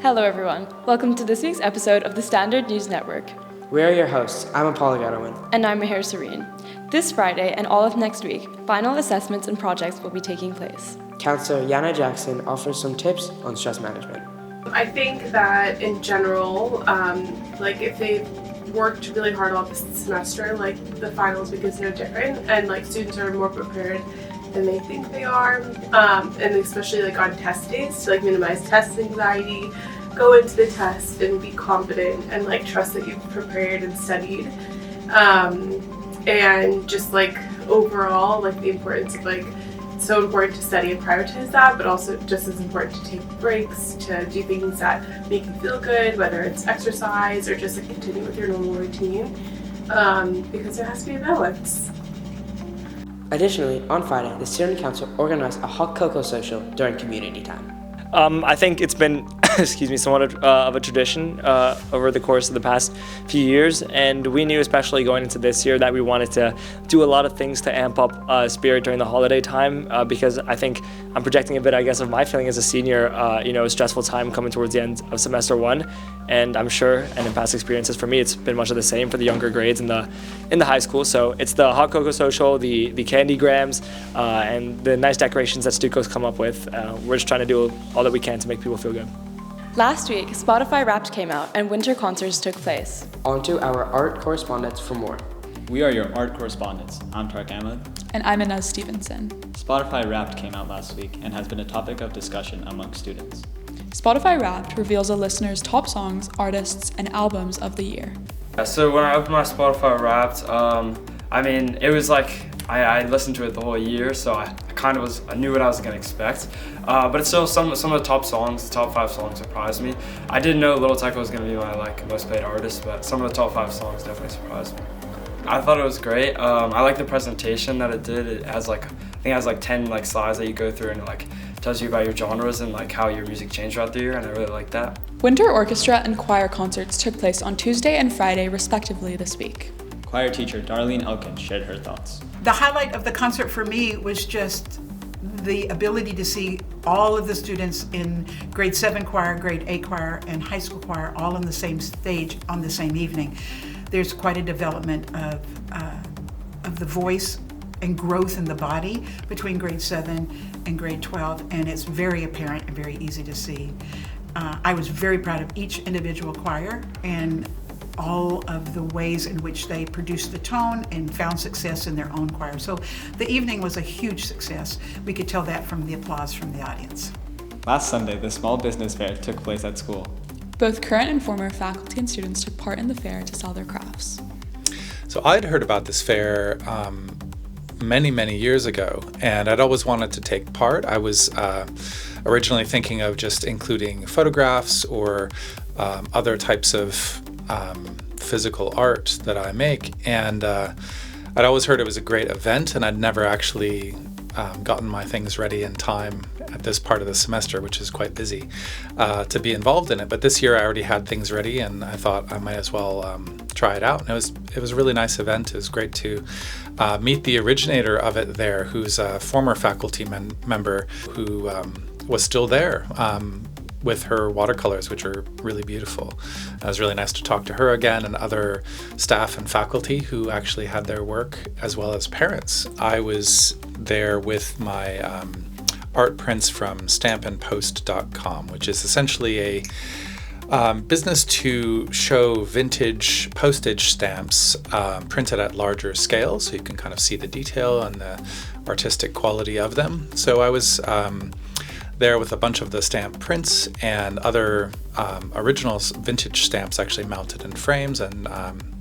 Hello everyone, welcome to this week's episode of the Standard News Network. We are your hosts. I'm Apollo Gettleman. And I'm Mahir Sareen. This Friday and all of next week, final assessments and projects will be taking place. Counselor Yana Jackson offers some tips on stress management. I think that in general, if they've worked really hard all this semester, the finals week is no different, and students are more prepared than they think they are, and especially on test days to minimize test anxiety, go into the test and be confident and trust that you've prepared and studied, and just overall the importance of so important to study and prioritize that, but also just as important to take breaks, to do things that make you feel good, whether it's exercise or just to continue with your normal routine, because there has to be a balance. Additionally, on Friday, the Student Council organized a hot cocoa social during community time. I think it's been somewhat of a tradition over the course of the past few years, and we knew, especially going into this year, that we wanted to do a lot of things to amp up spirit during the holiday time, because I think I'm projecting a bit, of my feeling as a senior, a stressful time coming towards the end of semester one, and I'm sure, and in past experiences for me, it's been much of the same for the younger grades in the high school. So it's the hot cocoa social, the candy grams, and the nice decorations that Stucco's come up with. We're just trying to do all that we can to make people feel good. Last week, Spotify Wrapped came out and winter concerts took place. On to our art correspondents for more. We are your art correspondents. I'm Tarek Ahmed. And I'm Inez Stevenson. Spotify Wrapped came out last week and has been a topic of discussion among students. Spotify Wrapped reveals a listener's top songs, artists, and albums of the year. So when I opened my Spotify Wrapped, it was I listened to it the whole year, so I knew what I was gonna expect. But it's still some of the top songs, the top 5 songs surprised me. I didn't know Little Tycho was gonna be my most played artist, but some of the top 5 songs definitely surprised me. I thought it was great. I like the presentation that it did. It has it has 10 slides that you go through, and it tells you about your genres and how your music changed throughout the year, and I really like that. Winter orchestra and choir concerts took place on Tuesday and Friday respectively this week. Choir teacher Darlene Elkin shared her thoughts. The highlight of the concert for me was just the ability to see all of the students in grade 7 choir, grade 8 choir, and high school choir all on the same stage on the same evening. There's quite a development of the voice and growth in the body between grade 7 and grade 12, and it's very apparent and very easy to see. I was very proud of each individual choir and all of the ways in which they produced the tone and found success in their own choir. So the evening was a huge success. We could tell that from the applause from the audience. Last Sunday, the Small Business Fair took place at school. Both current and former faculty and students took part in the fair to sell their crafts. So I'd heard about this fair many years ago, and I'd always wanted to take part. I was originally thinking of just including photographs or other types of physical art that I make, and I'd always heard it was a great event, and I'd never actually gotten my things ready in time at this part of the semester, which is quite busy, to be involved in it. But this year I already had things ready, and I thought I might as well try it out. And it was a really nice event. It was great to meet the originator of it there, who's a former faculty member who was still there with her watercolors, which are really beautiful. It was really nice to talk to her again and other staff and faculty who actually had their work, as well as parents. I was there with my art prints from stampandpost.com, which is essentially a business to show vintage postage stamps printed at larger scale, so you can kind of see the detail and the artistic quality of them. So I was there with a bunch of the stamp prints and other original vintage stamps actually mounted in frames, and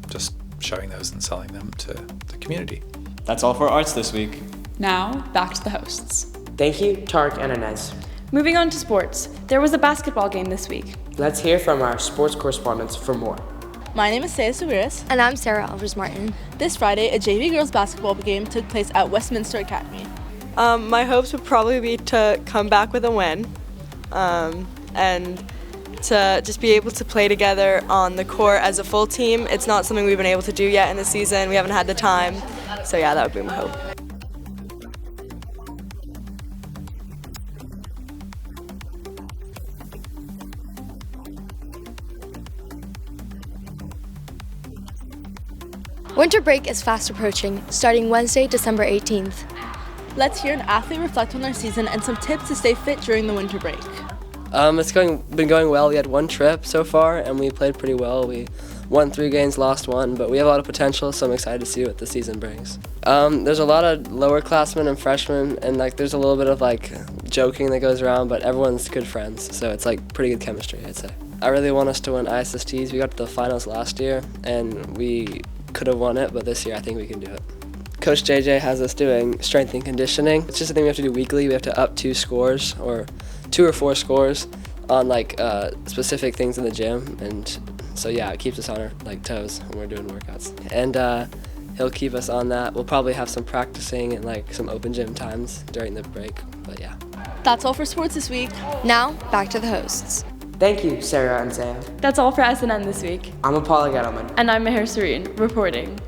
just showing those and selling them to the community. That's all for arts this week. Now, back to the hosts. Thank you, Tarek and Inez. Moving on to sports, there was a basketball game this week. Let's hear from our sports correspondents for more. My name is Saya Sawiris. And I'm Sarah Alvers-Martin. This Friday, a JV girls basketball game took place at Westminster Academy. My hopes would probably be to come back with a win, and to just be able to play together on the court as a full team. It's not something we've been able to do yet in the season. We haven't had the time. So yeah, that would be my hope. Winter break is fast approaching, starting Wednesday, December 18th. Let's hear an athlete reflect on their season and some tips to stay fit during the winter break. It's been going well. We had one trip so far, and we played pretty well. We won 3 games, lost 1, but we have a lot of potential, so I'm excited to see what the season brings. There's a lot of lower classmen and freshmen, and there's a little bit of joking that goes around, but everyone's good friends, so it's pretty good chemistry, I'd say. I really want us to win ISSTs. We got to the finals last year, and we could have won it, but this year I think we can do it. Coach JJ has us doing strength and conditioning. It's just a thing we have to do weekly. We have to up 2 scores, or 2 or 4 scores on specific things in the gym, and so yeah, it keeps us on our toes when we're doing workouts. And he'll keep us on that. We'll probably have some practicing and some open gym times during the break, but yeah. That's all for sports this week. Now, back to the hosts. Thank you, Sarah and Zaya. That's all for SNN this week. I'm Apollo Gettleman. And I'm Sareen, reporting.